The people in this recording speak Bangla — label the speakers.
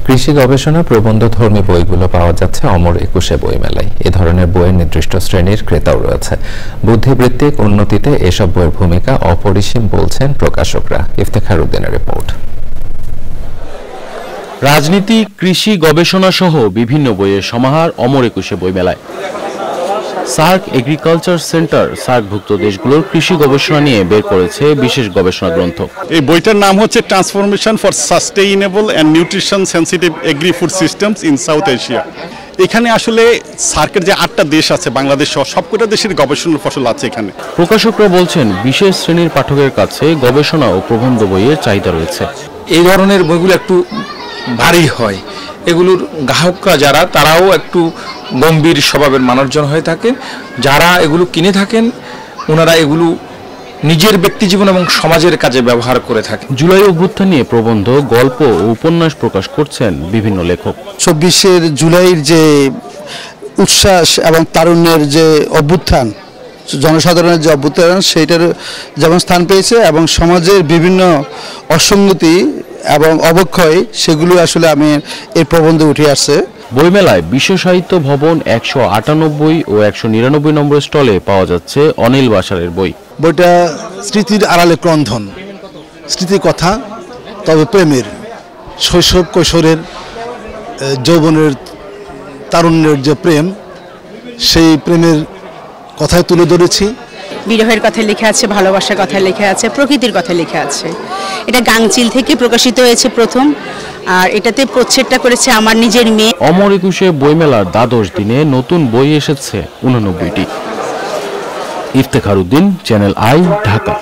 Speaker 1: কৃষি গবেষণা প্রবন্ধধর্মী বইগুলো পাওয়া যাচ্ছে অমর একুশে বইমেলায়। এ ধরনের বইয়ের নির্দিষ্ট শ্রেণীর ক্রেতাও রয়েছে। বুদ্ধিবৃত্তিক উন্নতিতে এসব বইয়ের ভূমিকা অপরিসীম বলছেন প্রকাশকরা। ইফতেখার উদ্দিনের রিপোর্ট।
Speaker 2: রাজনীতি, কৃষি গবেষণা সহ বিভিন্ন বইয়ের সমাহার অমর একুশে বইমেলায়। সার্ক এগ্রিকালচার সেন্টার সার্কভুক্ত দেশগুলোর কৃষি গবেষণা নিয়ে বের করেছে বিশেষ গবেষণা গ্রন্থ।
Speaker 3: এই বইটার নাম হচ্ছে transformation for sustainable and nutrition sensitive agri food systems in South Asia. এখানে আসলে সার্কের যে 8টা দেশ আছে, বাংলাদেশ সহ সবকটা দেশের গবেষণার ফসল আছে এখানে।
Speaker 2: প্রকাশকরা বলছেন বিশেষ শ্রেণীর পাঠকের কাছে গবেষণা ও প্রবন্ধ বইয়ের চাহিদা রয়েছে।
Speaker 4: এই ধরনের বইগুলো একটু ভারী হয়, এগুলোর গ্রাহকরা যারা তারাও একটু গম্ভীর স্বভাবের মানুষজন হয়ে থাকেন। যারা এগুলো কিনে থাকেন ওনারা এগুলো নিজের ব্যক্তিজীবন এবং সমাজের কাজে ব্যবহার করে থাকেন।
Speaker 2: জুলাই অভ্যুত্থান নিয়ে প্রবন্ধ, গল্প ও উপন্যাস প্রকাশ করছেন বিভিন্ন লেখক।
Speaker 5: 24 জুলাইয়ের যে উচ্ছ্বাস এবং তারুণ্যের যে অভ্যুত্থান, জনসাধারণের যে অভ্যুত্থান, সেইটার যেমন স্থান পেয়েছে এবং সমাজের বিভিন্ন অসঙ্গতি এবং অবক্ষয়, সেগুলো আসলে আমি এই প্রবন্ধে উঠে আসছে।
Speaker 2: বইমেলায় বিশ্ব সাহিত্য ভবন 198 ও 199 নম্বর স্টলে পাওয়া যাচ্ছে অনিল বাসারের বই।
Speaker 6: বইটা স্মৃতির আড়ালে ক্রন্ধন, স্মৃতির কথা, তবে প্রেমের, শৈশব কৈশোরের, যৌবনের, তারুণ্যের যে প্রেম, সেই প্রেমের কথাই তুলে ধরেছি।
Speaker 7: বিরহের কথা লেখা আছে, ভালোবাসার কথা লেখা আছে, প্রকৃতির কথা লেখা আছে। এটা গাংচিল থেকে প্রকাশিত হয়েছে প্রথম, আর এটাতে প্রচ্ছদটা করেছে আমার নিজের মেয়ে।
Speaker 2: অমর একুশে বইমেলার দ্বাদশ দিনে নতুন বই এসেছে 89টি। Iftekhar Uddin, channel I, Dhaka.